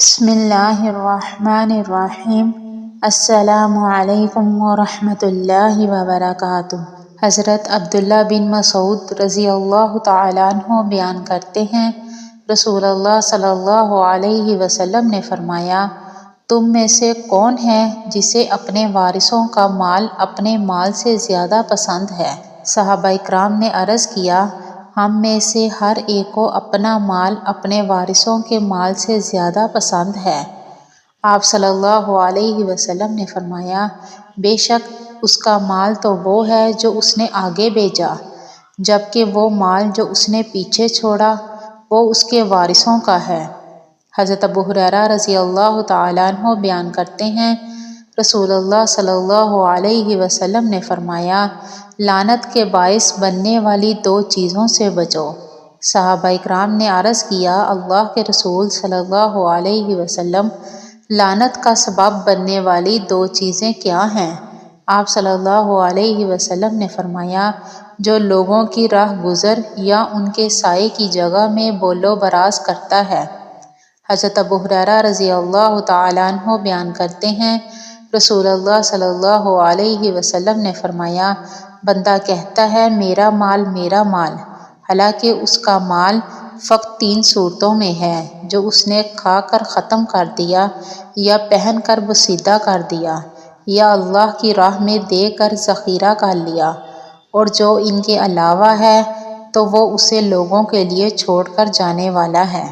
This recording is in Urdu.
بسم اللہ الرحمن الرحیم۔ السلام علیکم ورحمۃ اللہ وبرکاتہ۔ حضرت عبداللہ بن مسعود رضی اللہ تعالیٰ عنہ بیان کرتے ہیں، رسول اللہ صلی اللہ علیہ وسلم نے فرمایا، تم میں سے کون ہے جسے اپنے وارثوں کا مال اپنے مال سے زیادہ پسند ہے؟ صحابہ کرام نے عرض کیا، ہم میں سے ہر ایک کو اپنا مال اپنے وارثوں کے مال سے زیادہ پسند ہے۔ آپ صلی اللہ علیہ وسلم نے فرمایا، بے شک اس کا مال تو وہ ہے جو اس نے آگے بھیجا، جبکہ وہ مال جو اس نے پیچھے چھوڑا وہ اس کے وارثوں کا ہے۔ حضرت ابو ہریرہ رضی اللہ تعالیٰ عنہ بیان کرتے ہیں، رسول اللہ صلی اللہ علیہ وسلم نے فرمایا، لعنت کے باعث بننے والی دو چیزوں سے بچو۔ صحابہ کرام نے عرض کیا، اللہ کے رسول صلی اللہ علیہ وسلم، لعنت کا سبب بننے والی دو چیزیں کیا ہیں؟ آپ صلی اللہ علیہ وسلم نے فرمایا، جو لوگوں کی راہ گزر یا ان کے سائے کی جگہ میں بول و براز کرتا ہے۔ حضرت ابو ہریرہ رضی اللہ تعالیٰ عنہ بیان کرتے ہیں، رسول اللہ صلی اللہ علیہ وسلم نے فرمایا، بندہ کہتا ہے میرا مال، حالانکہ اس کا مال فقط 3 صورتوں میں ہے، جو اس نے کھا کر ختم کر دیا، یا پہن کر بوسیدہ کر دیا، یا اللہ کی راہ میں دے کر ذخیرہ کر لیا، اور جو ان کے علاوہ ہے تو وہ اسے لوگوں کے لیے چھوڑ کر جانے والا ہے۔